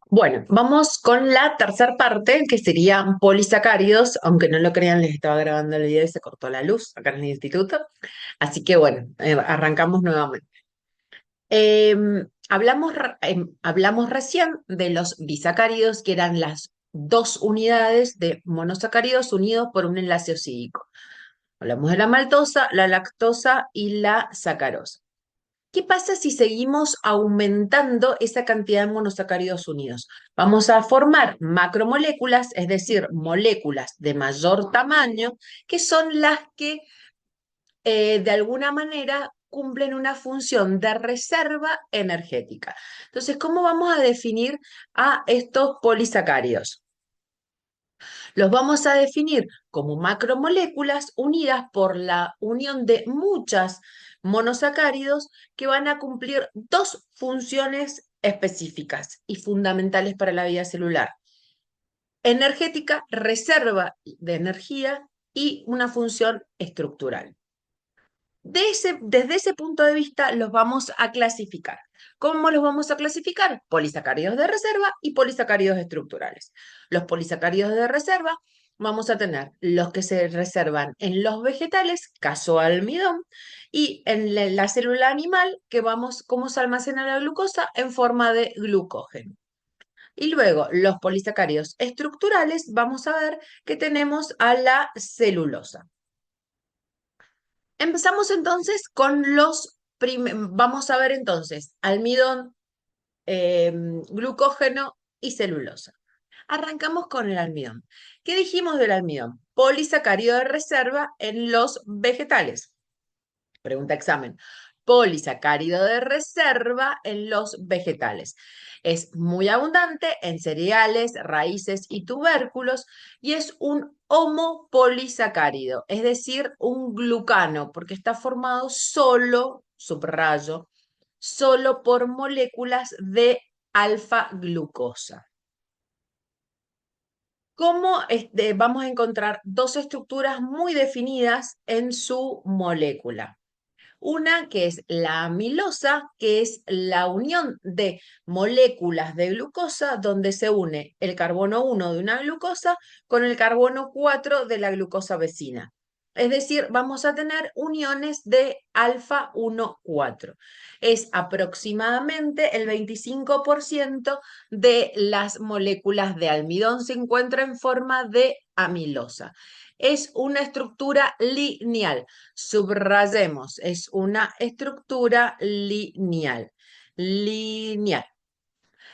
Bueno, vamos con la tercera parte, que serían polisacáridos. Aunque no lo crean, les estaba grabando el video y se cortó la luz acá en el instituto. Así que bueno, arrancamos nuevamente. Hablamos recién de los disacáridos, que eran las dos unidades de monosacáridos unidos por un enlace osídico. Hablamos de la maltosa, la lactosa y la sacarosa. ¿Qué pasa si seguimos aumentando esa cantidad de monosacáridos unidos? Vamos a formar macromoléculas, es decir, moléculas de mayor tamaño, que son las que de alguna manera cumplen una función de reserva energética. Entonces, ¿cómo vamos a definir a estos polisacáridos? Los vamos a definir como macromoléculas unidas por la unión de muchas monosacáridos que van a cumplir dos funciones específicas y fundamentales para la vida celular: energética, reserva de energía, y una función estructural. Desde ese punto de vista los vamos a clasificar. ¿Cómo los vamos a clasificar? Polisacáridos de reserva y polisacáridos estructurales. Los polisacáridos de reserva vamos a tener los que se reservan en los vegetales, caso almidón, y en la célula animal, que vamos, cómo se almacena la glucosa en forma de glucógeno. Y luego los polisacáridos estructurales, vamos a ver que tenemos a la celulosa. Empezamos entonces con vamos a ver entonces almidón, glucógeno y celulosa. Arrancamos con el almidón. ¿Qué dijimos del almidón? Polisacárido de reserva en los vegetales. Pregunta examen. Polisacárido de reserva en los vegetales. Es muy abundante en cereales, raíces y tubérculos, y es un homopolisacárido, es decir, un glucano, porque está formado solo, subrayo, solo por moléculas de alfa-glucosa. ¿Cómo vamos a encontrar dos estructuras muy definidas en su molécula? Una que es la amilosa, que es la unión de moléculas de glucosa donde se une el carbono 1 de una glucosa con el carbono 4 de la glucosa vecina. Es decir, vamos a tener uniones de alfa 1,4. Es aproximadamente el 25% de las moléculas de almidón se encuentra en forma de amilosa. Es una estructura lineal. Subrayemos, es una estructura lineal. Lineal.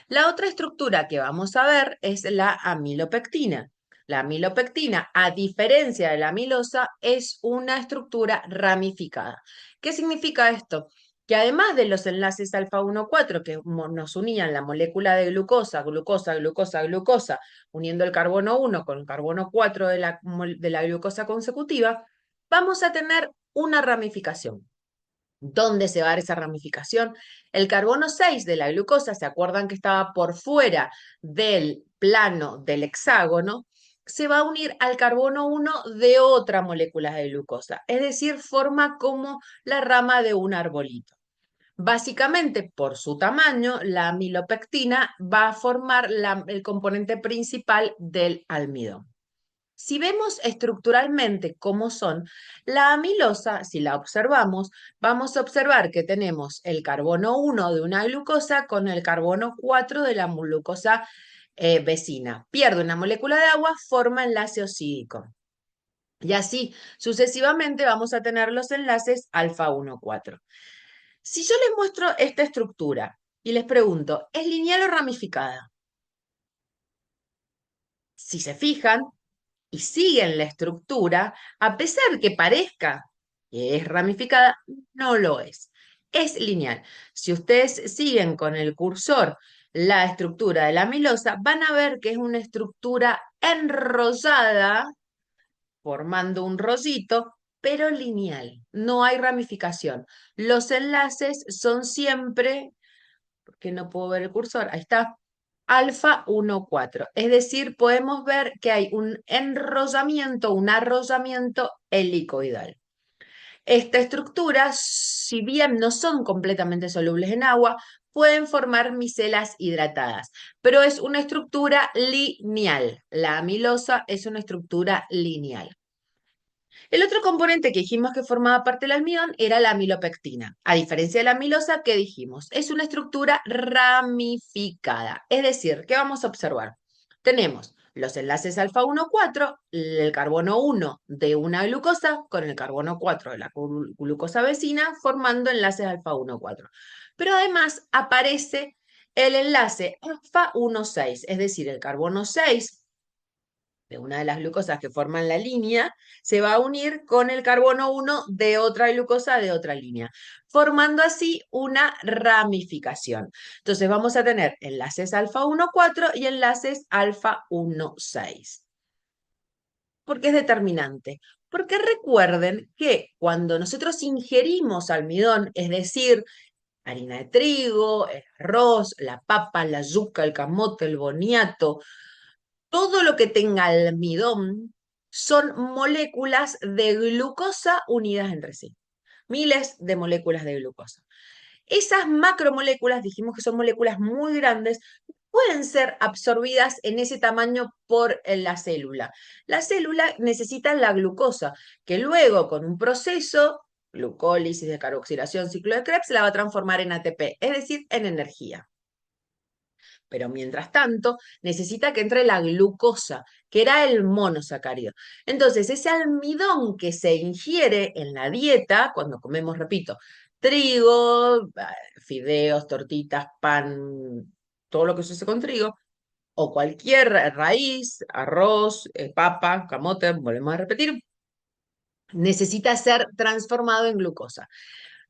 La otra estructura que vamos a ver es la amilopectina. La amilopectina, a diferencia de la amilosa, es una estructura ramificada. ¿Qué significa esto? Que además de los enlaces alfa 1,4 que nos unían la molécula de glucosa, glucosa, glucosa, glucosa, uniendo el carbono 1 con el carbono 4 de la glucosa consecutiva, vamos a tener una ramificación. ¿Dónde se va a dar esa ramificación? El carbono 6 de la glucosa, ¿se acuerdan que estaba por fuera del plano del hexágono? Se va a unir al carbono 1 de otra molécula de glucosa, es decir, forma como la rama de un arbolito. Básicamente, por su tamaño, la amilopectina va a formar el componente principal del almidón. Si vemos estructuralmente cómo son, la amilosa, si la observamos, vamos a observar que tenemos el carbono 1 de una glucosa con el carbono 4 de la glucosa vecina. Pierde una molécula de agua, forma enlace osídico. Y así sucesivamente vamos a tener los enlaces alfa 1,4. Si yo les muestro esta estructura y les pregunto, ¿es lineal o ramificada? Si se fijan, y siguen la estructura, a pesar que parezca que es ramificada, no lo es. Es lineal. Si ustedes siguen con el cursor la estructura de la amilosa, van a ver que es una estructura enrollada, formando un rollito, pero lineal. No hay ramificación. Los enlaces son siempre, porque no puedo ver el cursor, ahí está, alfa 1,4. Es decir, podemos ver que hay un enrollamiento, un arrollamiento helicoidal. Esta estructura, si bien no son completamente solubles en agua, pueden formar micelas hidratadas, pero es una estructura lineal. La amilosa es una estructura lineal. El otro componente que dijimos que formaba parte del almidón era la amilopectina. A diferencia de la amilosa, ¿qué dijimos? Es una estructura ramificada. Es decir, ¿qué vamos a observar? Tenemos los enlaces alfa 1,4, el carbono 1 de una glucosa con el carbono 4 de la glucosa vecina, formando enlaces alfa 1,4. Pero además aparece el enlace alfa 1,6, es decir, el carbono 6 de una de las glucosas que forman la línea, se va a unir con el carbono 1 de otra glucosa de otra línea, formando así una ramificación. Entonces vamos a tener enlaces alfa 1,4 y enlaces alfa 1,6. ¿Por qué es determinante? Porque recuerden que cuando nosotros ingerimos almidón, es decir, harina de trigo, el arroz, la papa, la yuca, el camote, el boniato, todo lo que tenga almidón son moléculas de glucosa unidas entre sí. Miles de moléculas de glucosa. Esas macromoléculas, dijimos que son moléculas muy grandes, pueden ser absorbidas en ese tamaño por la célula. La célula necesita la glucosa, que luego con un proceso, glucólisis, descarboxilación, ciclo de Krebs, la va a transformar en ATP, es decir, en energía. Pero mientras tanto, necesita que entre la glucosa, que era el monosacárido. Entonces, ese almidón que se ingiere en la dieta, cuando comemos, repito, trigo, fideos, tortitas, pan, todo lo que se hace con trigo, o cualquier raíz, arroz, papa, camote, volvemos a repetir, necesita ser transformado en glucosa.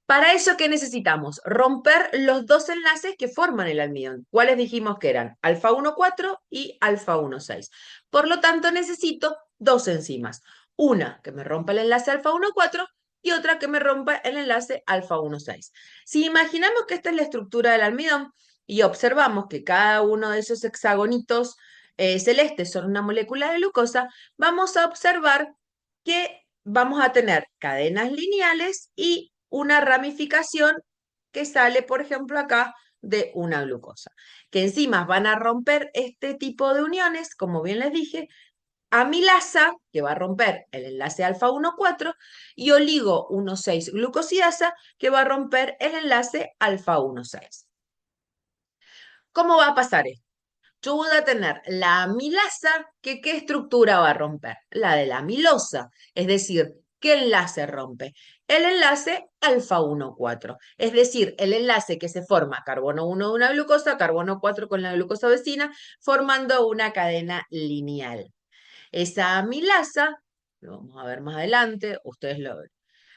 Para eso, ¿qué necesitamos? Romper los dos enlaces que forman el almidón. ¿Cuáles dijimos que eran? Alfa 1,4 y alfa 1,6. Por lo tanto, necesito dos enzimas. Una que me rompa el enlace alfa 1,4 y otra que me rompa el enlace alfa 1,6. Si imaginamos que esta es la estructura del almidón y observamos que cada uno de esos hexagonitos celestes son una molécula de glucosa, vamos a observar que vamos a tener cadenas lineales y una ramificación que sale, por ejemplo, acá de una glucosa. Que enzimas van a romper este tipo de uniones, como bien les dije, amilasa, que va a romper el enlace alfa 1,4, y oligo 1,6 glucosidasa, que va a romper el enlace alfa 1,6. ¿Cómo va a pasar esto? Yo voy a tener la amilasa, que ¿qué estructura va a romper? La de la amilosa, es decir, ¿qué enlace rompe? El enlace alfa 1,4, es decir, el enlace que se forma carbono 1 de una glucosa, carbono 4 con la glucosa vecina, formando una cadena lineal. Esa amilasa, lo vamos a ver más adelante, ustedes lo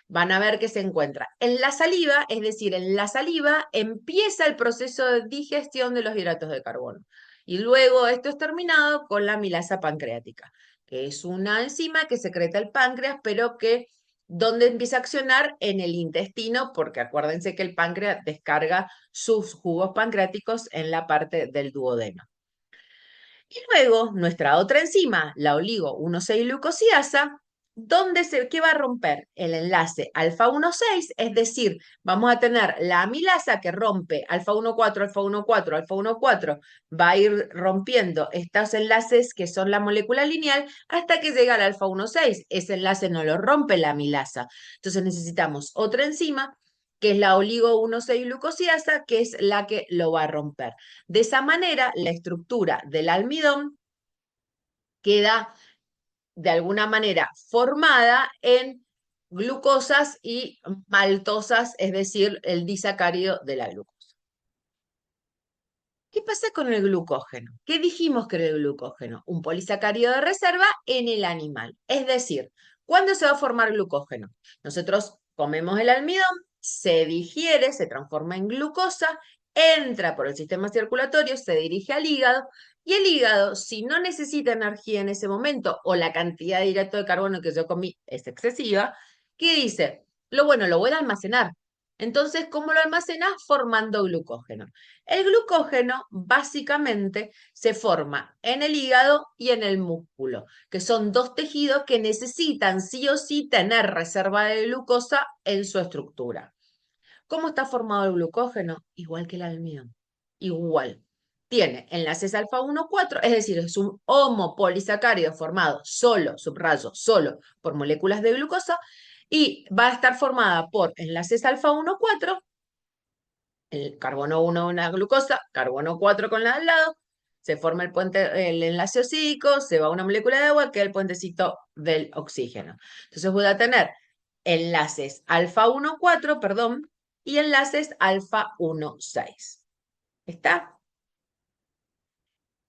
van a ver que se encuentra en la saliva, es decir, en la saliva empieza el proceso de digestión de los hidratos de carbono. Y luego esto es terminado con la amilasa pancreática, que es una enzima que secreta el páncreas, pero que ¿dónde empieza a accionar? En el intestino, porque acuérdense que el páncreas descarga sus jugos pancreáticos en la parte del duodeno. Y luego nuestra otra enzima, la oligo 1,6-glucosidasa, ¿qué va a romper? El enlace alfa 1,6, es decir, vamos a tener la amilasa que rompe alfa 1,4, alfa 1,4, alfa 1,4, va a ir rompiendo estos enlaces que son la molécula lineal hasta que llega al alfa 1,6. Ese enlace no lo rompe la amilasa. Entonces necesitamos otra enzima que es la oligo 1,6-glucosiasa, que es la que lo va a romper. De esa manera, la estructura del almidón queda de alguna manera formada en glucosas y maltosas, es decir, el disacárido de la glucosa. ¿Qué pasa con el glucógeno? ¿Qué dijimos que era el glucógeno? Un polisacárido de reserva en el animal. Es decir, ¿cuándo se va a formar glucógeno? Nosotros comemos el almidón, se digiere, se transforma en glucosa, entra por el sistema circulatorio, se dirige al hígado y el hígado, si no necesita energía en ese momento o la cantidad de hidrato de carbono que yo comí es excesiva, ¿qué dice? Lo bueno, lo voy a almacenar. Entonces, ¿cómo lo almacenas? Formando glucógeno. El glucógeno básicamente se forma en el hígado y en el músculo, que son dos tejidos que necesitan sí o sí tener reserva de glucosa en su estructura. ¿Cómo está formado el glucógeno? Igual que el almidón. Igual. Tiene enlaces alfa 1 4, es decir, es un homopolisacárido formado solo, subrayo, solo por moléculas de glucosa y va a estar formada por enlaces alfa 1 4, el carbono 1 una glucosa, carbono 4 con la al lado, se forma el puente, el enlace osídico, se va una molécula de agua que es el puentecito del oxígeno. Entonces voy a tener enlaces alfa 1 4, perdón, y enlaces alfa 1 6. ¿Está?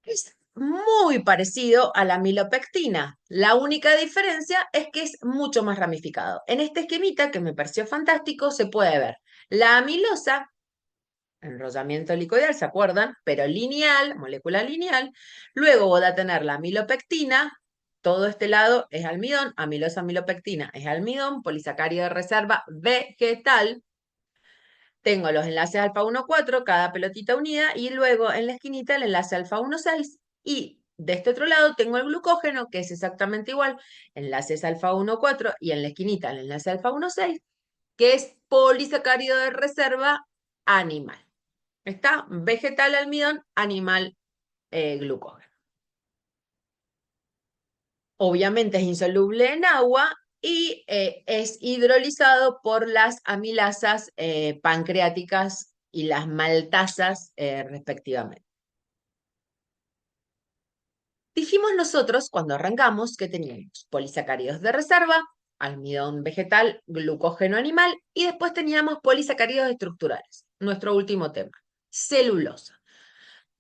Es muy parecido a la amilopectina. La única diferencia es que es mucho más ramificado. En este esquemita, que me pareció fantástico, se puede ver la amilosa, enrollamiento helicoidal, ¿se acuerdan? Pero lineal, molécula lineal. Luego voy a tener la amilopectina. Todo este lado es almidón, amilosa, amilopectina es almidón, polisacárido de reserva vegetal. Tengo los enlaces alfa 1 4, cada pelotita unida, y luego en la esquinita el enlace alfa 1 6. Y de este otro lado tengo el glucógeno, que es exactamente igual, enlaces alfa 1 4, y en la esquinita el enlace alfa 1 6, que es polisacárido de reserva animal. ¿Está? Vegetal almidón, animal glucógeno. Obviamente es insoluble en agua y es hidrolizado por las amilasas pancreáticas y las maltasas respectivamente. Dijimos nosotros cuando arrancamos que teníamos polisacáridos de reserva, almidón vegetal, glucógeno animal y después teníamos polisacáridos estructurales. Nuestro último tema, celulosa.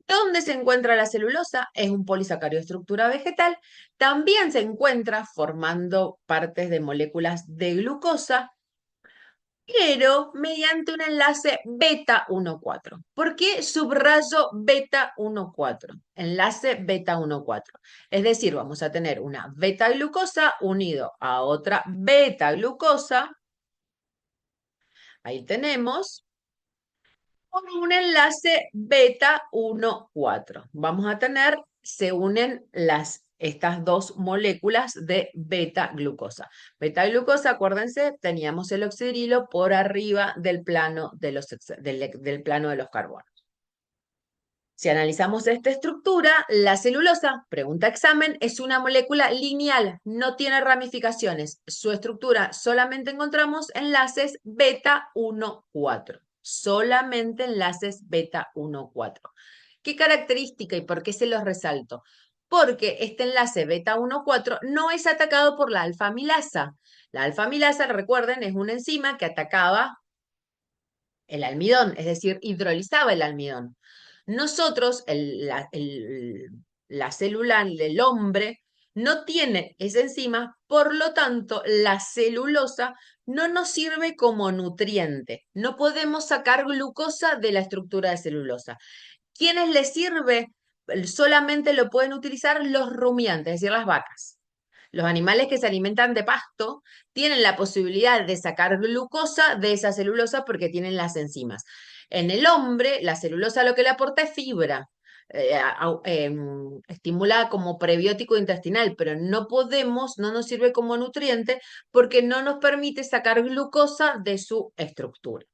¿Dónde se encuentra la celulosa? Es un polisacárido de estructura vegetal. También se encuentra formando partes de moléculas de glucosa, pero mediante un enlace beta 1,4. ¿Por qué subrayo beta 1,4? Enlace beta 1,4. Es decir, vamos a tener una beta glucosa unido a otra beta glucosa. Ahí tenemos por un enlace beta 1,4. Vamos a tener, se unen estas dos moléculas de beta glucosa. Beta glucosa, acuérdense, teníamos el oxidrilo por arriba del plano de del plano de los carbonos. Si analizamos esta estructura, la celulosa, pregunta examen, es una molécula lineal, no tiene ramificaciones. Su estructura solamente encontramos enlaces beta 1,4. Solamente enlaces beta 1,4. ¿Qué característica y por qué se los resalto? Porque este enlace beta 1,4 no es atacado por la alfa-amilasa. La alfa-amilasa, recuerden, es una enzima que atacaba el almidón, es decir, hidrolizaba el almidón. Nosotros, la célula, el hombre, no tiene esa enzima, por lo tanto, la celulosa no nos sirve como nutriente. No podemos sacar glucosa de la estructura de celulosa. ¿Quiénes le sirve? Solamente lo pueden utilizar los rumiantes, es decir, las vacas. Los animales que se alimentan de pasto tienen la posibilidad de sacar glucosa de esa celulosa porque tienen las enzimas. En el hombre, la celulosa lo que le aporta es fibra, estimula como prebiótico intestinal, pero no podemos, no nos sirve como nutriente porque no nos permite sacar glucosa de su estructura.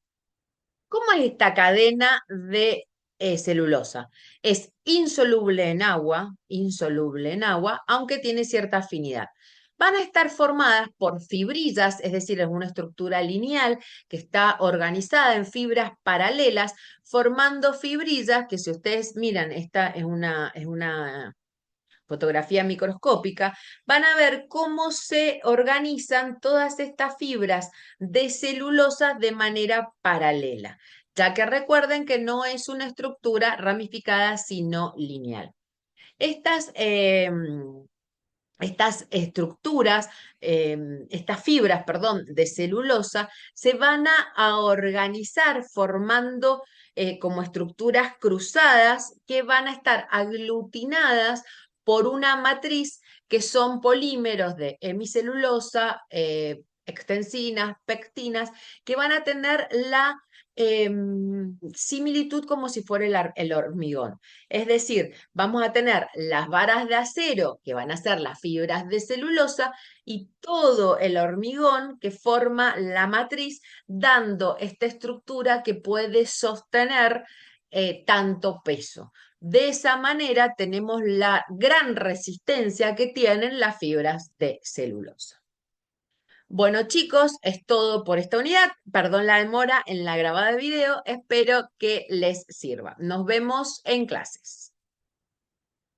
¿Cómo es esta cadena de celulosa? Es insoluble en agua, aunque tiene cierta afinidad. Van a estar formadas por fibrillas, es decir, es una estructura lineal que está organizada en fibras paralelas, formando fibrillas que si ustedes miran, esta es una fotografía microscópica, van a ver cómo se organizan todas estas fibras de celulosa de manera paralela, ya que recuerden que no es una estructura ramificada, sino lineal. Estas estructuras, estas fibras, perdón, de celulosa, se van a organizar formando como estructuras cruzadas que van a estar aglutinadas por una matriz que son polímeros de hemicelulosa, extensinas, pectinas, que van a tener la similitud como si fuera el hormigón. Es decir, vamos a tener las varas de acero, que van a ser las fibras de celulosa, y todo el hormigón que forma la matriz, dando esta estructura que puede sostener tanto peso. De esa manera tenemos la gran resistencia que tienen las fibras de celulosa. Bueno, chicos, es todo por esta unidad. Perdón la demora en la grabada de video. Espero que les sirva. Nos vemos en clases.